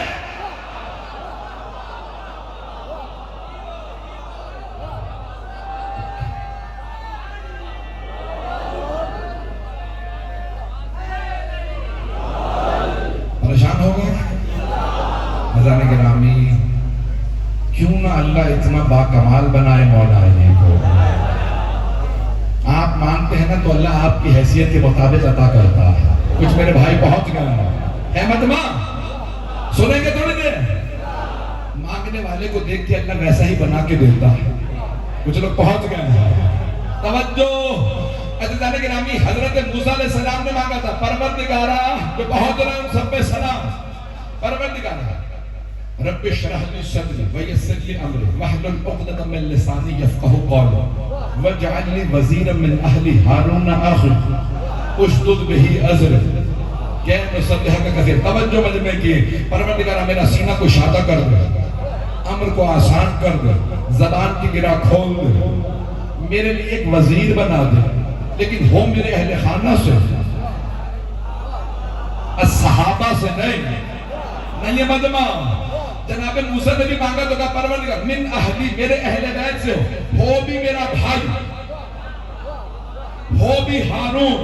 پریشان ہو گئے حضرات گرامی؟ کیوں نہ اللہ اتنا باکمال بنائے مولا علی کو؟ آپ مانتے ہیں نا تو اللہ آپ کی حیثیت کے مطابق عطا کرتا ہے۔ کچھ میرے بھائی پہنچ گئے ہیں احمد ماں سنیں گے تھوڑی دیر؟ مانگنے والے کو دیکھ کے اللہ ویسا ہی بنا کے دیتا ہے۔ کچھ لوگ پہنچ گئے ہیں، توجہ عزیزان گرامی۔ حضرت موسیٰ علیہ السلام نے مانگا تھا پروردگارا، جو پہنچ رہے ہیں ان سب پہ سلام، پروردگارا رب اشرح لی صدری ویسر لی امری واحلل عقدۃ من لسانی یفقہوا قولی واجعل لی وزیرا من اہلی ہارون اخی اشدد بہ ازری کہ نسبحک کثیر۔ توجہ مجمع کی، پروردگارا میرا سینہ کو شادہ کر دے، امر کو آسان کر دے، زبان کی گرہ کھول دے، میرے لیے ایک وزیر بنا دے، لیکن ہو میرے اہل خانہ سے، الصحابہ سے نہیں مجمع۔ جناب موسیٰ نے بھی مانگا تو کہا پروردگار من اہلی، میرے اہل بیت سے ہو بھی میرا بھائی، ہو بھی ہارون۔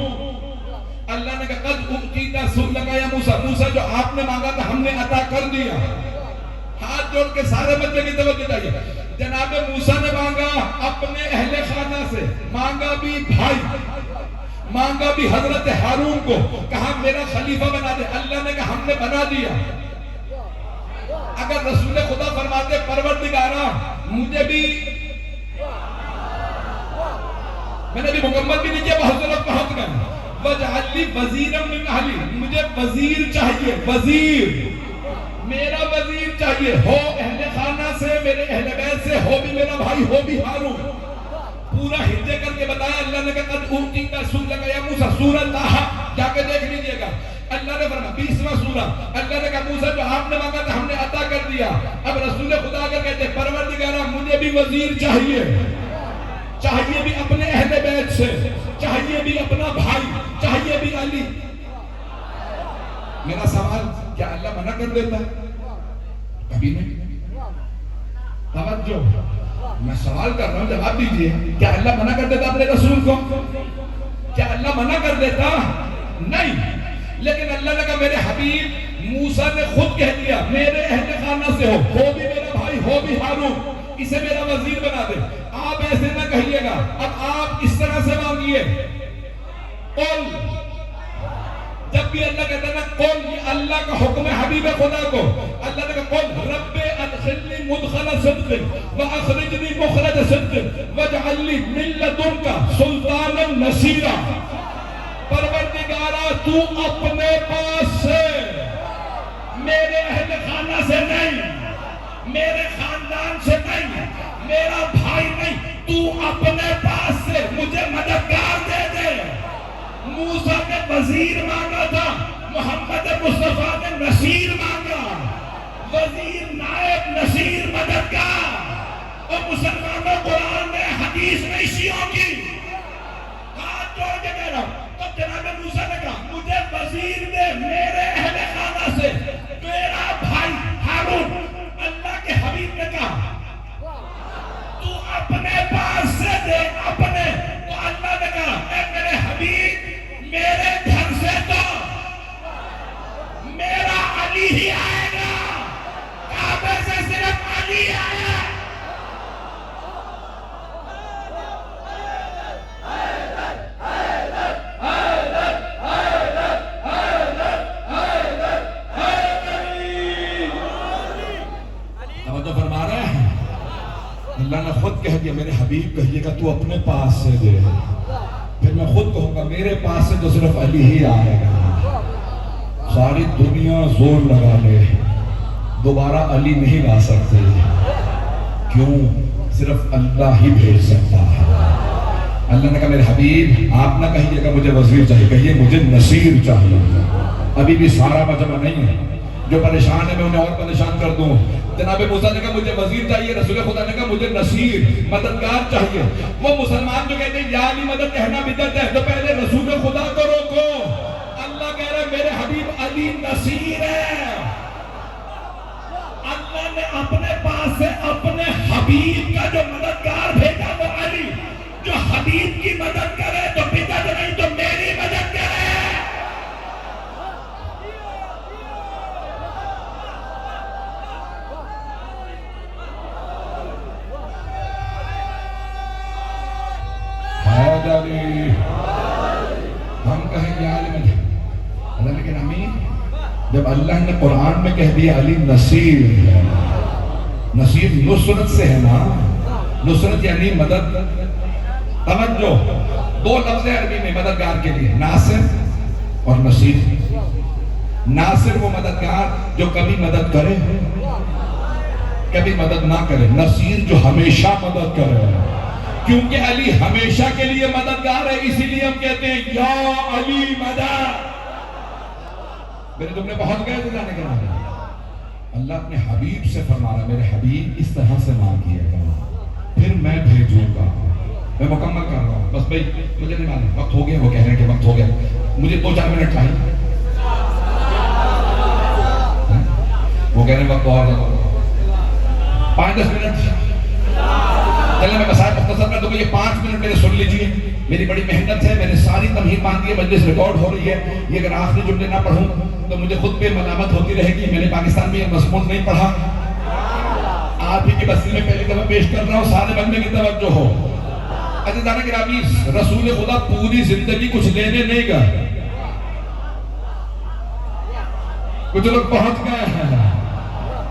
اللہ نے کہا قد اعطیت سؤلک یا موسیٰ، موسیٰ جو آپ نے مانگا تھا ہم نے عطا کر دیا۔ ہاتھ جوڑ کے سارے بچے کی توجہ چاہیے۔ جناب موسیٰ نے مانگا اپنے اہل خانہ سے، مانگا بھی بھائی، مانگا بھی حضرت ہارون کو، کہا میرا خلیفہ بنا دے، اللہ نے کہا ہم نے بنا دیا۔ اگر رسول خدا فرماتے پروردگارا مجھے بھی، میں نے بھی مکمل بھی نہیں کیا، بہت سے لوگ پہنچ گئے، وَجْعَلْ لِي وَزِيرًا مِّنْ أَهْلِي، مجھے وزیر چاہیے، وزیر، میرا وزیر چاہیے، ہو اہل خانہ سے، میرے اہل بیت سے، ہو بھی میرا بھائی، ہو بھی ہارون۔ پورا ہجے کر کے بتایا، اللہ نے کہا قد اعطیت سؤلک یا موسیٰ، سورہ طٰہٰ جا کے دیکھ لیجئے گا، اللہ نے فرمایا 20واں سورہ، اللہ نے کہا موسیٰ جو آپ نے مانگا تھا ہم نے عطا کر دیا۔ اب رسول خدا اگر کہتے پروردگارا مجھے بھی وزیر چاہیے، چاہیے بھی اپنے اہل بیت سے، چاہیے بھی اپنا بھائی، چاہیے بھی علی۔ میرا سوال، کیا اللہ منع کر دیتا ہے؟ کبھی نہیں۔ توجہ، میں سوال کر رہا ہوں، جواب دیجئے، کیا اللہ منع کر دیتا اپنے رسول کو؟ کیا اللہ منع کر دیتا؟ نہیں، لیکن اللہ نے کہا میرے حبیب موسیٰ نے خود کہہ دیا میرے اہل خانہ سے ہو بھی میرا بھائی، ہو بھی ہارون، اسے میرا وزیر بنا دے۔ آپ ایسے نہ کہیے گا، اب آپ اس طرح سے مانگیے، قل، جب بھی اللہ کہتا ہے نا قل، یہ اللہ کا حکم ہے حبیب خدا کو۔ اللہ نے کہا قل رب ادخلنی مدخل صدق واخرجنی مخرج صدق واجعل لی من لدنک سلطانا نصیرا۔ پروردگارا تو اپنے پاس سے، میرے اہل خانہ سے نہیں، میرے خاندان سے نہیں، میرا بھائی نہیں، تو اپنے پاس سے مجھے مددگار دے دے۔ موسیٰ نے وزیر مانگا تھا، محمد مصطفیٰ نے نصیر مانگا، وزیر، نائب، نصیر، مددگار۔ اور مسلمانوں، قرآن میں، حدیث میں، شیعوں کی ہاتھ جوڑ کے کہہ رہا ہوں، تو جناب موسیٰ نے کہا مجھے وزیر دے میرے اہل خانہ سے، میرا بھائی ہارون۔ اللہ کے حبیب نے کہا تو اپنے پاس سے دے، اپنے۔ تو اللہ نے کہا اے میرے حبیب، میرے گھر سے تو میرا علی ہی آئے گا، کعبے سے صرف علی آیا۔ اللہ نے خود کہہ دیا میرے حبیب کہیے گا تو اپنے پاس سے دے، پھر میں خود کہوں گا میرے پاس سے تو صرف علی ہی آئے گا۔ ساری دنیا زور لگا لے، دوبارہ علی نہیں لا سکتے، کیوں؟ صرف اللہ ہی بھیج سکتا ہے۔ اللہ نے کہا میرے حبیب آپ نہ کہیے گا مجھے وزیر چاہیے، کہیے مجھے نصیر چاہیے۔ ابھی بھی سارا مجمع نہیں ہے، جو پریشان ہے میں انہیں اور پریشان کر دوں۔ جناب موسیٰ نے کہا مجھے وزیر چاہیے، رسول خدا نے کہا مجھے نصیر، مددگار چاہیے۔ وہ مسلمان جو کہتے ہیں یا علی مدد کہنا بدعت ہے، تو پہلے رسول خدا کو روکو۔ اللہ کہہ رہا ہے میرے حبیب علی نصیر ہے۔ اللہ نے اپنے پاس سے اپنے حبیب کا جو مددگار بھیجا وہ علی، جو حبیب کی مدد کرے تو بدعت نہیں تو میری مدد کرے۔ ہم کہیں گے علی مدد، اللہ نے کہا امین۔ جب اللہ نے قرآن میں کہہ دیا علی نصیر ہے، نصیر نصرت سے ہے نا، نصرت یعنی مدد۔ توجہ، دو لفظ ہیں عربی میں مددگار کے لیے، ناصر اور نصیر۔ ناصر وہ مددگار جو کبھی مدد کرے کبھی مدد نہ کرے، نصیر جو ہمیشہ مدد کرے۔ کیونکہ علی ہمیشہ کے لیے مددگار ہے، اسی لیے ہم کہتے ہیں یا علی مدد۔ میرے تم نے بہت گئے تھے جانے کے بعد اللہ اپنے حبیب سے فرما رہا میرے حبیب اس طرح سے مانگیے گا پھر میں بھیجوں گا۔ میں مکمل کر رہا ہوں، بس بھائی مجھے نہیں معلوم وقت ہو گیا، وہ کہہ رہے ہیں کہ وقت ہو گیا، مجھے 2-4 منٹ چاہیے۔ وہ کہہ رہے ہیں وقت اور 5-10 منٹ چلیں میں مسائل مختصر کر دوں گا، یہ 5 منٹ میرے سن لیجئے، میری بڑی محنت ہے، میں نے ساری تمہید باندھی ہے، مجلس ریکارڈ ہو رہی ہے، یہ اگر آخری جملے نہ پڑھوں تو مجھے خود پہ ملامت ہوتی رہے گی، میں نے پاکستان میں یہ مضمون نہیں پڑھا، آپ ہی کی بستی میں پہلی دفعہ پیش کر رہا ہوں، سارے بندے کی توجہ ہو۔ عزیزانہ گرامی، رسول خدا پوری زندگی کچھ لینے نہیں گئے، کچھ لوگ پہنچ گئے ہیں،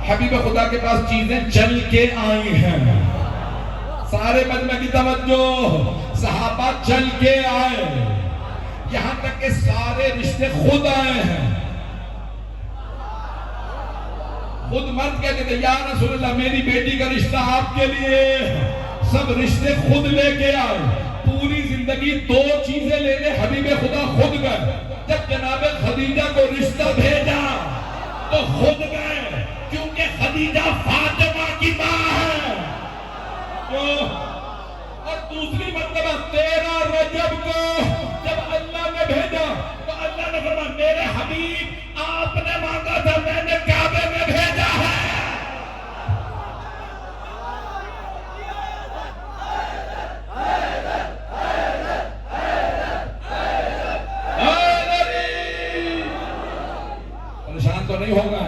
حبیب خدا کے پاس چیزیں چل کے آئی ہیں۔ سارے مجمع کی توجہ، صحابہ چل کے آئے، یہاں تک کہ سارے رشتے خود آئے ہیں۔ خود مرد کہتے تھے یا رسول اللہ میری بیٹی کا رشتہ آپ کے لیے، سب رشتے خود لے کے آئے۔ پوری زندگی 2 چیزیں لینے حبیب خدا خود گئے، جب جناب خدیجہ کو رشتہ بھیجا تو خود گئے، کیونکہ خدیجہ فاطمہ کی ماں ہے۔ اور دوسری مرتبہ 13 رجب کو جب اللہ نے بھیجا تو اللہ نے فرمایا میرے حبیب آپ نے مانگا تھا میں نے کعبے میں بھیجا ہے۔ پریشان تو نہیں ہوگا،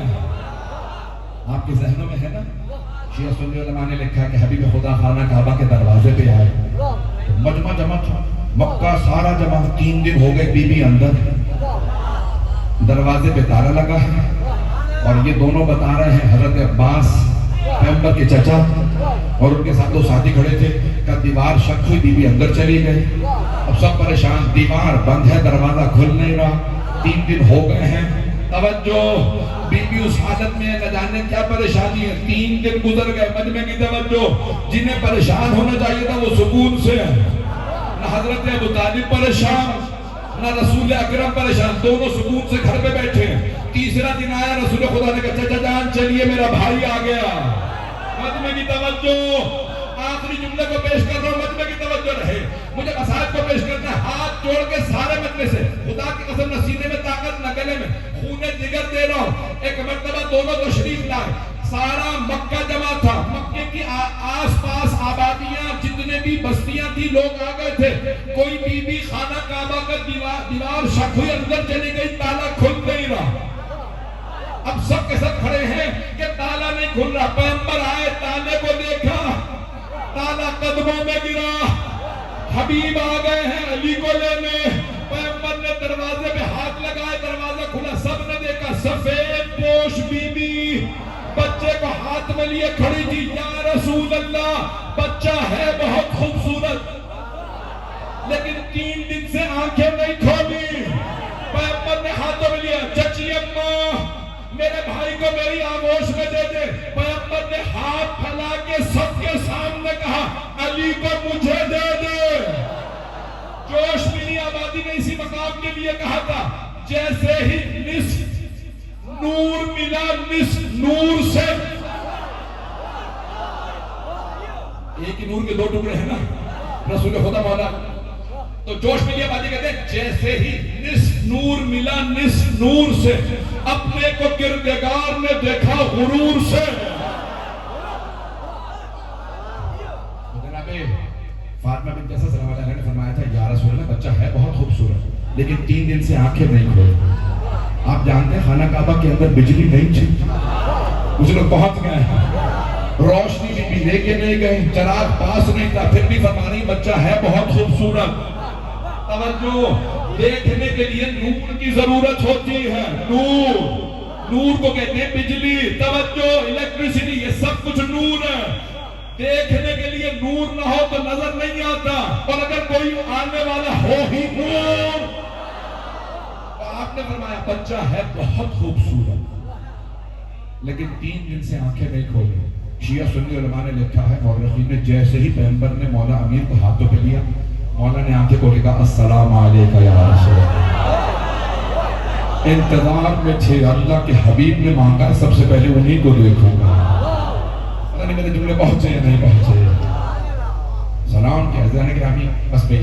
آپ کے ذہنوں میں ہے نا؟ شیعہ سنی علماء نے لکھا کہ حبیب خدا خانہ کعبہ کے دروازے پہ آئے، مجمع جمع تھا، مکہ سارا جمع، 3 دن ہو گئے، بی بی اندر، دروازے پہ تالا لگا ہے، اور یہ دونوں بتا رہے ہیں حضرت عباس پیغمبر کے چچا اور ان کے ساتھ 2 ساتھی کھڑے تھے کہ دیوار شک ہوئی، بی بی اندر چلی گئی، اب سب پریشان، دیوار بند ہے، دروازہ کھل نہیں رہا، 3 دن ہو گئے ہیں، توجہ، بی بی اس حالت میں نہ جانے کیا پریشانی ہے، 3 دن گزر گئے، مجمع کی توجہ، جنہیں پریشان ہونا چاہیے تھا وہ سکون سے ہیں، نہ حضرت ابو طالب پریشان نہ رسول اکرم پریشان، دونوں سکون سے گھر پہ بیٹھے ہیں۔ تیسرا دن آیا، رسول خدا نے کہا چچا جان چلیے میرا بھائی آ گیا۔ مجمع کی توجہ، آخری جملے کو پیش کر رہا ہوں، مجمع کی توجہ رہے، مجھے مسائل کو پیش کرنا ہے، ہاتھ جوڑ کے سارے مجمع سے، خدا کی قسم نہ سینے میں طاقت نہ گلے میں، خون جگر دے رہا ہوں۔ ایک مرتبہ دونوں تشریف لائے، سارا مکہ جمع تھا، مکے کی آس پاس آبادیاں جتنے بھی بستیاں تھی لوگ آ گئے تھے، کوئی بی بی خانہ کعبہ کا دیوار شک ہوئی اندر چلی گئی، تالا کھل نہیں رہا۔ اب سب کے سب کھڑے ہیں کہ تالا نہیں کھل رہا، پیغمبر آئے، تالے کو دیکھا، تالا قدموں میں گرا، حبیب آ گئے ہیں علی کو لینے، پیغمبر نے دروازے پہ ہاتھ لگائے، دروازہ کھلا، سب نے دیکھا سفید پوش بی بی بچے کو ہاتھ میں لیے کھڑی تھی، یا رسول اللہ بچہ ہے بہت خوبصورت، لیکن 3 دن سے آنکھیں نہیں کھولی۔ پیغمبر نے ہاتھوں میں لیا، چچی اماں میرے بھائی کو میری آغوش میں دے دے۔ پیغمبر نے ہاتھ پھیلا کے سب کے سامنے کہا علی کو مجھے دے دے۔ جوش ملی آبادی نے اسی مقام کے لیے کہا تھا، جیسے ہی نصف نور ملا، نصف نور سے، ایک ہی نور کے 2 ٹکڑے ہیں نا، رسول خدا مولا، تو جوش ملی آبادی کہتے ہیں جیسے ہی نصف نور ملا، نصف نور سے، اپنے کو کردگار نے دیکھا غرور سے۔ جناب فاطمہ بنت اسد صلی اللہ علیہ وسلم نے فرمایا تھا یا رسول اللہ بچہ ہے بہت خوبصورت، لیکن 3 دن سے آنکھیں نہیں کھولی۔ آپ جانتے ہیں خانہ کعبہ کے اندر بجلی نہیں تھی، کچھ لوگ پہنچ گئے ہیں، روشنی بھی لے کے نہیں گئے، چراغ پاس نہیں تھا، پھر بھی فرما رہی بچہ ہے بہت خوبصورت۔ توجہ، دیکھنے کے لیے نور کی ضرورت ہوتی ہے، نور کو کہتے ہیں بجلی، توجہ، الیکٹریسٹی، یہ سب کچھ نور ہے۔ دیکھنے کے لیے نور نہ ہو تو نظر نہیں آتا، اور اگر کوئی آنے والا ہو ہی نور، تو آپ نے فرمایا بچہ ہے بہت خوبصورت، لیکن 3 دن سے آنکھیں نہیں کھولی۔ شیعہ سنی علماء نے لکھا ہے، مورخین نے، جیسے ہی پیغمبر نے مولا امیر کو ہاتھوں پہ لیا، مولا نے آنکھیں کھولے کہا السلام علیکہ یا رسول اللہ۔ انتظار میں تھے، اللہ کے حبیب نے مانگا سب سے پہلے انہی کو دیکھوں گا۔ پتہ نہیں میرے جملے پہنچے یا نہیں پہنچے، سلام کیا حضران گرامی، بس بھئی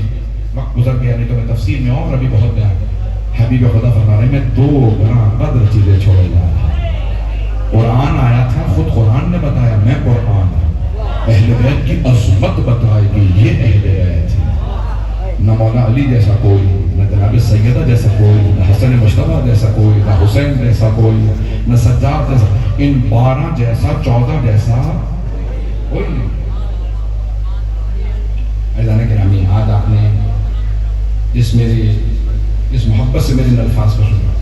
وقت گزر گیا، نہیں تو میں تفصیل میں اور ابھی بہت بیان کروں۔ حبیب خدا فرما رہے ہیں میں 2 گراں قدر چیزیں چھوڑے جا رہا ہوں۔ قرآن آیا تھا، خود قرآن نے بتایا میں قرآن ہوں، اہل بیت کی عظمت بتائے گی، یہ اہل بیت ہے، نہ مولا علی جیسا کوئی، نہ جناب سیدہ جیسا کوئی، نہ حسن مجتبیٰ جیسا کوئی، نہ حسین جیسا کوئی، نہ سجاد جیسا، ان 12 جیسا 14 جیسا کوئی نہیں۔ عزیزان گرامی، آج آپ نے جس محبت سے میرے الفاظ کو سنا،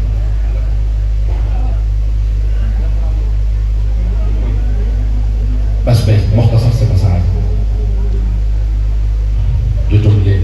بس پہ مختصر سے مسائل جو جملے